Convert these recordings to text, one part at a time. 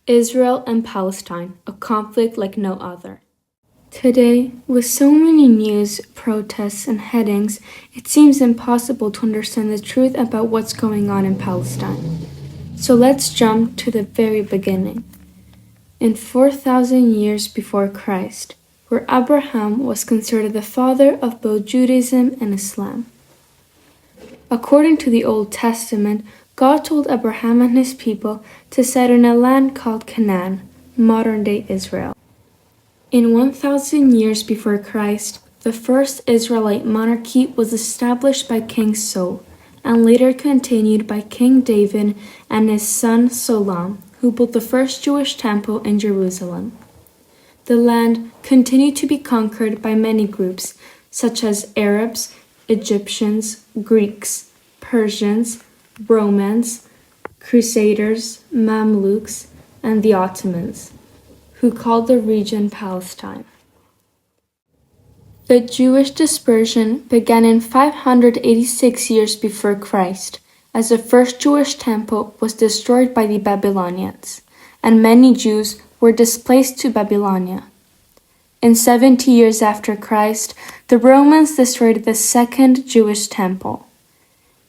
Israel and Palestine, a conflict like no other. Today, with so many news, protests, and headings, it seems impossible to understand the truth about what's going on in Palestine. So let's jump to the very beginning. In 4,000 years before Christ, where Abraham was considered the father of both Judaism and Islam. According to the Old Testament, God told Abraham and his people to settle in a land called Canaan, modern-day Israel. In 1,000 years before Christ, the first Israelite monarchy was established by King Saul, and later continued by King David and his son Solomon, who built the first Jewish temple in Jerusalem. The land continued to be conquered by many groups, such as Arabs, Egyptians, Greeks, Persians, Romans, Crusaders, Mamluks, and the Ottomans, who called the region Palestine. The Jewish dispersion began in 586 years before Christ, as the first Jewish temple was destroyed by the Babylonians, and many Jews were displaced to Babylonia. In 70 years after Christ, the Romans destroyed the second Jewish temple.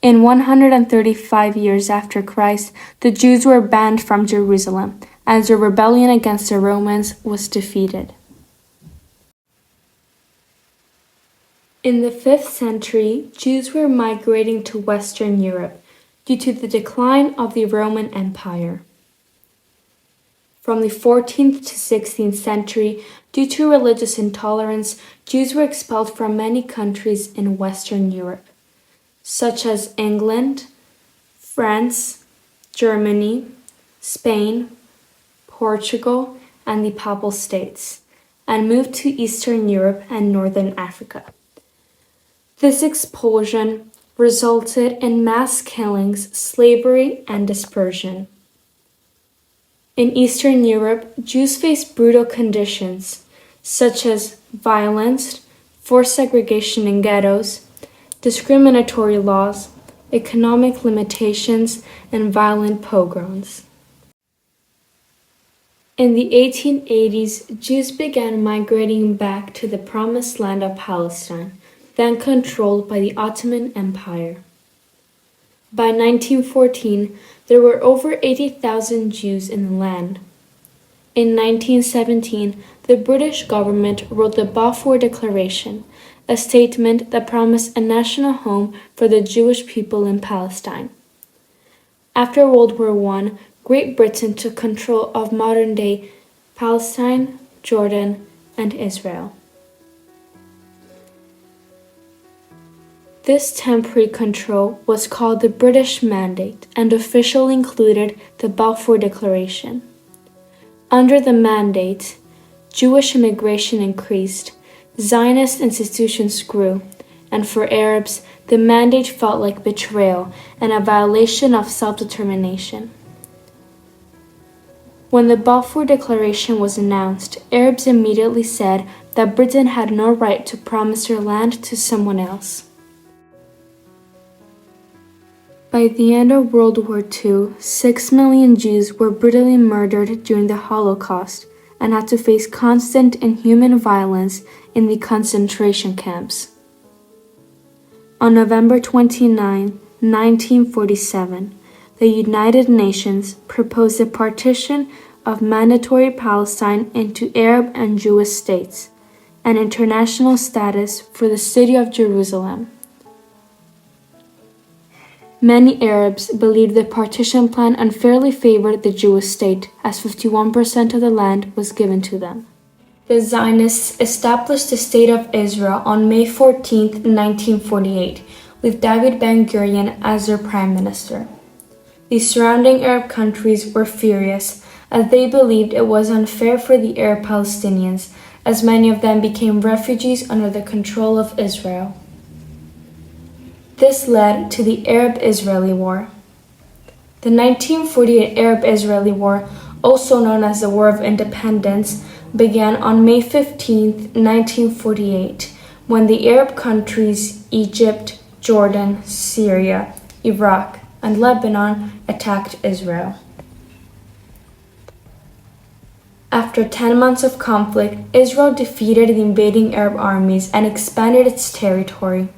In 135 years after Christ, the Jews were banned from Jerusalem, as their rebellion against the Romans was defeated. In the 5th century, Jews were migrating to Western Europe due to the decline of the Roman Empire. From the 14th to 16th century, due to religious intolerance, Jews were expelled from many countries in Western Europe, such as England, France, Germany, Spain, Portugal, and the Papal States, and moved to Eastern Europe and Northern Africa. This expulsion resulted in mass killings, slavery, and dispersion. In Eastern Europe, Jews faced brutal conditions, such as violence, forced segregation in ghettos, discriminatory laws, economic limitations, and violent pogroms. In the 1880s, Jews began migrating back to the Promised Land of Palestine, then controlled by the Ottoman Empire. By 1914, there were over 80,000 Jews in the land. In 1917, the British government wrote the Balfour Declaration, a statement that promised a national home for the Jewish people in Palestine. After World War I, Great Britain took control of modern-day Palestine, Jordan, and Israel. This temporary control was called the British Mandate and officially included the Balfour Declaration. Under the Mandate, Jewish immigration increased, Zionist institutions grew, and for Arabs, the Mandate felt like betrayal and a violation of self-determination. When the Balfour Declaration was announced, Arabs immediately said that Britain had no right to promise their land to someone else. By the end of World War II, 6 million Jews were brutally murdered during the Holocaust and had to face constant inhuman violence in the concentration camps. On November 29, 1947, the United Nations proposed the partition of mandatory Palestine into Arab and Jewish states, and international status for the city of Jerusalem. Many Arabs believed the partition plan unfairly favored the Jewish state, as 51% of the land was given to them. The Zionists established the State of Israel on May 14, 1948, with David Ben-Gurion as their prime minister. The surrounding Arab countries were furious, as they believed it was unfair for the Arab Palestinians, as many of them became refugees under the control of Israel. This led to the Arab-Israeli War. The 1948 Arab-Israeli War, also known as the War of Independence, began on May 15, 1948, when the Arab countries Egypt, Jordan, Syria, Iraq, and Lebanon attacked Israel. After 10 months of conflict, Israel defeated the invading Arab armies and expanded its territory.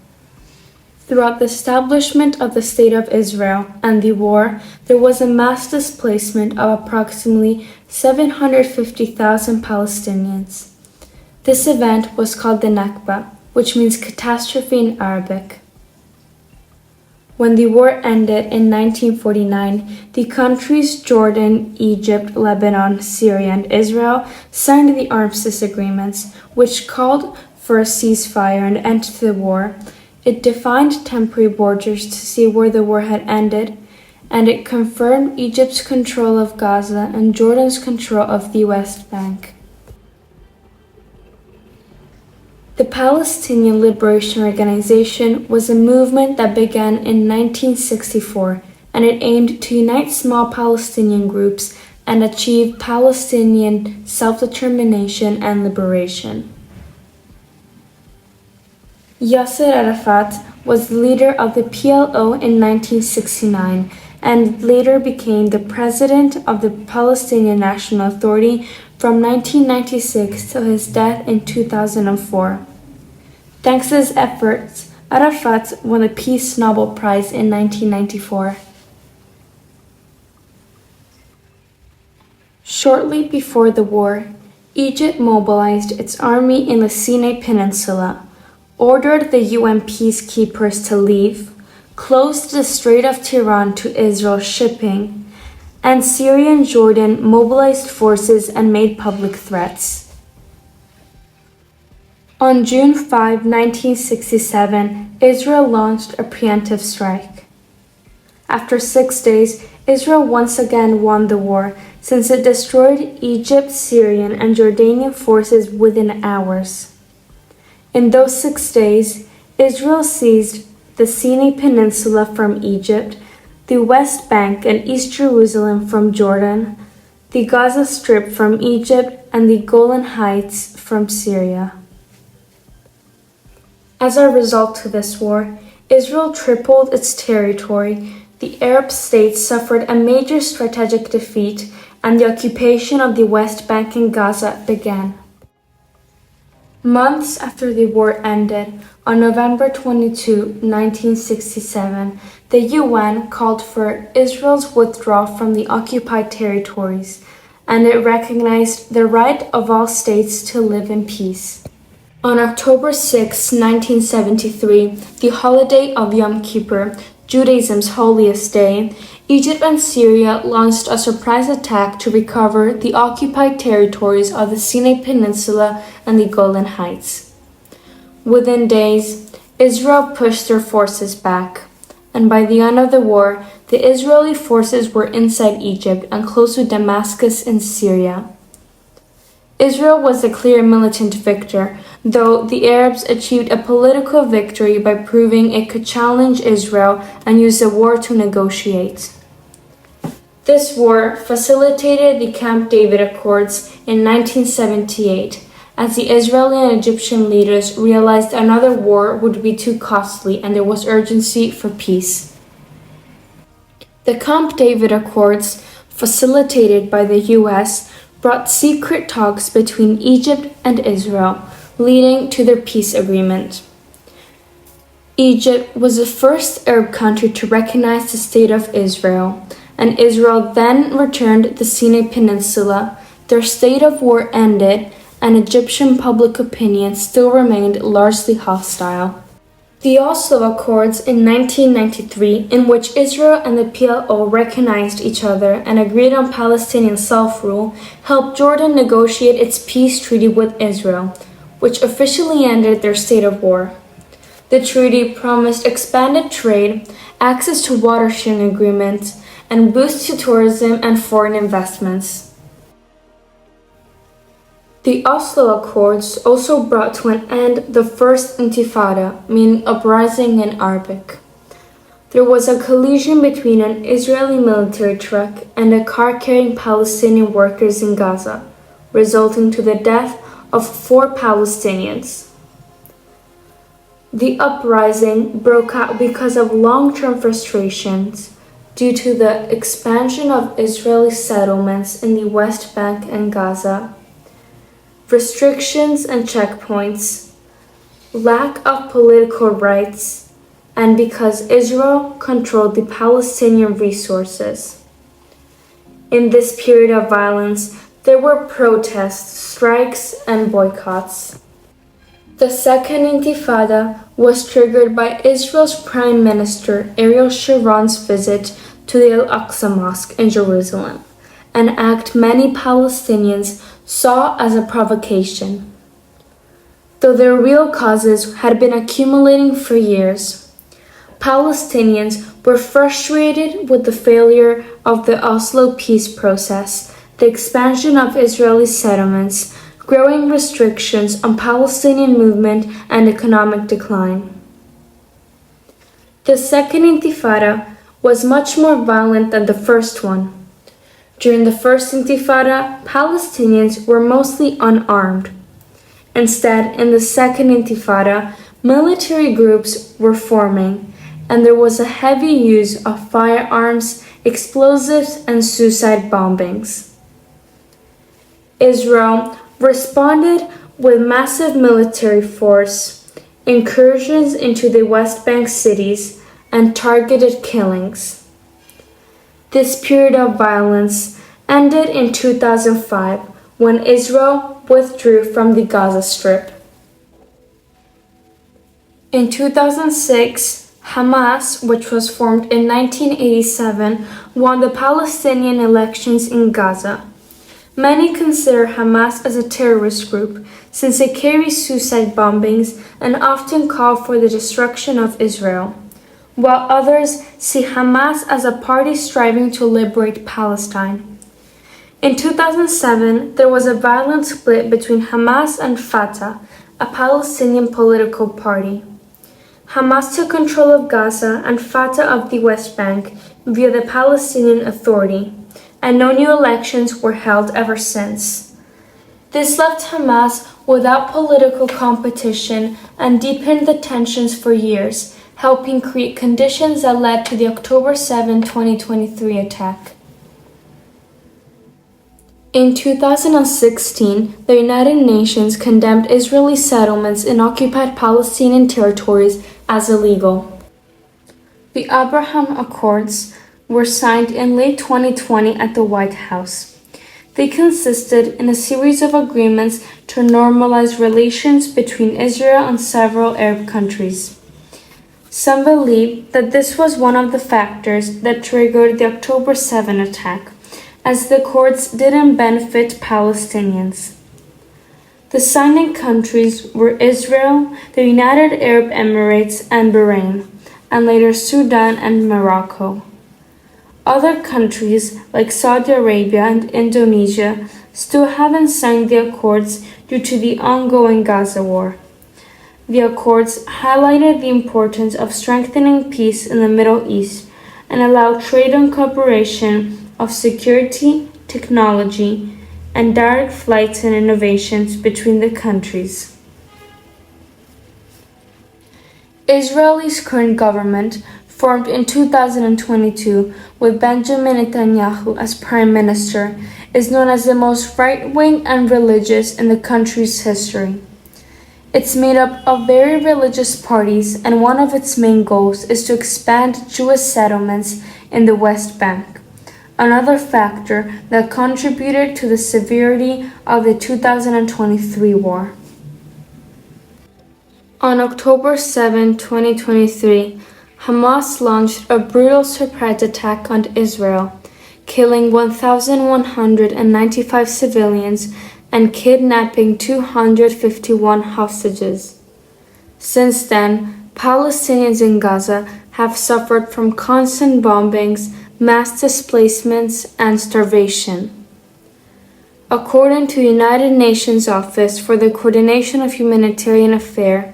Throughout the establishment of the State of Israel and the war, there was a mass displacement of approximately 750,000 Palestinians. This event was called the Nakba, which means catastrophe in Arabic. When the war ended in 1949, the countries Jordan, Egypt, Lebanon, Syria, and Israel signed the armistice agreements, which called for a ceasefire and end to the war. It defined temporary borders to see where the war had ended, and it confirmed Egypt's control of Gaza and Jordan's control of the West Bank. The Palestinian Liberation Organization was a movement that began in 1964, and it aimed to unite small Palestinian groups and achieve Palestinian self-determination and liberation. Yasser Arafat was the leader of the PLO in 1969 and later became the president of the Palestinian National Authority from 1996 till his death in 2004. Thanks to his efforts, Arafat won the Peace Nobel Prize in 1994. Shortly before the war, Egypt mobilized its army in the Sinai Peninsula, ordered the UN peacekeepers to leave, closed the Strait of Tiran to Israel shipping, and Syria and Jordan mobilized forces and made public threats. On June 5, 1967, Israel launched a preemptive strike. After 6 days, Israel once again won the war since it destroyed Egypt's, Syrian, and Jordanian forces within hours. In those 6 days, Israel seized the Sinai Peninsula from Egypt, the West Bank and East Jerusalem from Jordan, the Gaza Strip from Egypt, and the Golan Heights from Syria. As a result to this war, Israel tripled its territory, the Arab states suffered a major strategic defeat, and the occupation of the West Bank and Gaza began. Months after the war ended, on November 22, 1967, the UN called for Israel's withdrawal from the occupied territories, and it recognized the right of all states to live in peace. On October 6, 1973, the holiday of Yom Kippur, Judaism's holiest day, Egypt and Syria launched a surprise attack to recover the occupied territories of the Sinai Peninsula and the Golan Heights. Within days, Israel pushed their forces back, and by the end of the war, the Israeli forces were inside Egypt and close to Damascus in Syria. Israel was the clear militant victor, though the Arabs achieved a political victory by proving it could challenge Israel and use the war to negotiate. This war facilitated the Camp David Accords in 1978, as the Israeli and Egyptian leaders realized another war would be too costly and there was urgency for peace. The Camp David Accords, facilitated by the US, brought secret talks between Egypt and Israel, leading to their peace agreement. Egypt was the first Arab country to recognize the State of Israel, and Israel then returned the Sinai Peninsula. Their state of war ended, and Egyptian public opinion still remained largely hostile. The Oslo Accords in 1993, in which Israel and the PLO recognized each other and agreed on Palestinian self-rule, helped Jordan negotiate its peace treaty with Israel, which officially ended their state of war. The treaty promised expanded trade, access to water-sharing agreements, and boosts to tourism and foreign investments. The Oslo Accords also brought to an end the First Intifada, meaning uprising in Arabic. There was a collision between an Israeli military truck and a car carrying Palestinian workers in Gaza, resulting to the death of 4 Palestinians. The uprising broke out because of long-term frustrations due to the expansion of Israeli settlements in the West Bank and Gaza, restrictions and checkpoints, lack of political rights, and because Israel controlled the Palestinian resources. In this period of violence, there were protests, strikes, and boycotts. The Second Intifada was triggered by Israel's Prime Minister Ariel Sharon's visit to the Al-Aqsa Mosque in Jerusalem, an act many Palestinians saw as a provocation. Though their real causes had been accumulating for years, Palestinians were frustrated with the failure of the Oslo peace process, the expansion of Israeli settlements, growing restrictions on Palestinian movement, and economic decline. The Second Intifada was much more violent than the first one. During the First Intifada, Palestinians were mostly unarmed. Instead, in the Second Intifada, military groups were forming, and there was a heavy use of firearms, explosives, and suicide bombings. Israel responded with massive military force, incursions into the West Bank cities, and targeted killings. This period of violence ended in 2005 when Israel withdrew from the Gaza Strip. In 2006, Hamas, which was formed in 1987, won the Palestinian elections in Gaza. Many consider Hamas as a terrorist group since they carry suicide bombings and often call for the destruction of Israel, while others see Hamas as a party striving to liberate Palestine. In 2007, there was a violent split between Hamas and Fatah, a Palestinian political party. Hamas took control of Gaza and Fatah of the West Bank via the Palestinian Authority, and no new elections were held ever since. This left Hamas without political competition and deepened the tensions for years, helping create conditions that led to the October 7, 2023 attack. In 2016, the United Nations condemned Israeli settlements in occupied Palestinian territories as illegal. The Abraham Accords were signed in late 2020 at the White House. They consisted in a series of agreements to normalize relations between Israel and several Arab countries. Some believe that this was one of the factors that triggered the October 7 attack, as the accords didn't benefit Palestinians. The signing countries were Israel, the United Arab Emirates, and Bahrain, and later Sudan and Morocco. Other countries like Saudi Arabia and Indonesia still haven't signed the accords due to the ongoing Gaza war. The accords highlighted the importance of strengthening peace in the Middle East and allowed trade and cooperation of security, technology, and direct flights and innovations between the countries. Israel's current government, formed in 2022 with Benjamin Netanyahu as prime minister, is known as the most right-wing and religious in the country's history. It's made up of very religious parties, and one of its main goals is to expand Jewish settlements in the West Bank, another factor that contributed to the severity of the 2023 war. On October 7, 2023, Hamas launched a brutal surprise attack on Israel, killing 1,195 civilians and kidnapping 251 hostages. Since then, Palestinians in Gaza have suffered from constant bombings, mass displacements, and starvation. According to the United Nations Office for the Coordination of Humanitarian Affairs,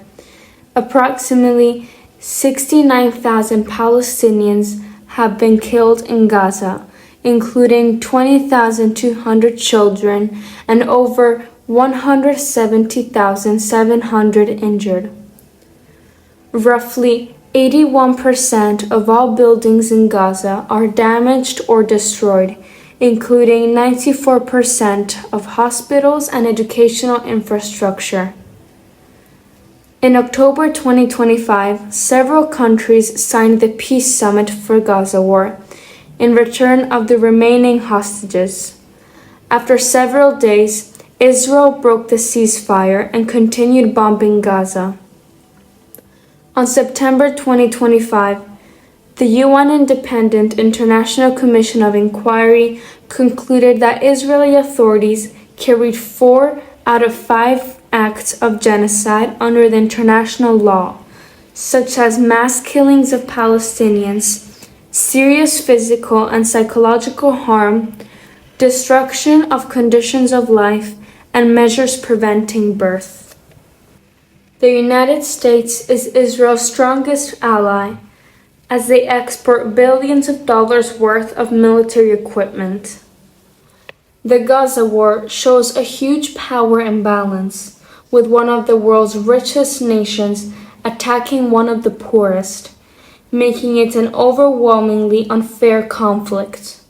approximately 69,000 Palestinians have been killed in Gaza, including 20,200 children and over 170,700 injured. Roughly 81% of all buildings in Gaza are damaged or destroyed, including 94% of hospitals and educational infrastructure. In October 2025, several countries signed the Peace Summit for Gaza War in return of the remaining hostages. After several days, Israel broke the ceasefire and continued bombing Gaza. On September 2025, the UN Independent International Commission of Inquiry concluded that Israeli authorities carried 4 out of 5 acts of genocide under the international law, such as mass killings of Palestinians, serious physical and psychological harm, destruction of conditions of life, and measures preventing birth. The United States is Israel's strongest ally, as they export billions of dollars worth of military equipment. The Gaza war shows a huge power imbalance, with one of the world's richest nations attacking one of the poorest, making it an overwhelmingly unfair conflict.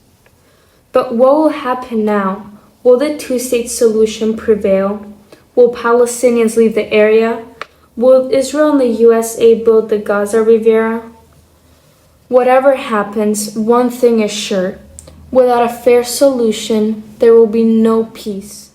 But what will happen now? Will the two-state solution prevail? Will Palestinians leave the area? Will Israel and the USA build the Gaza Riviera? Whatever happens, one thing is sure: without a fair solution, there will be no peace.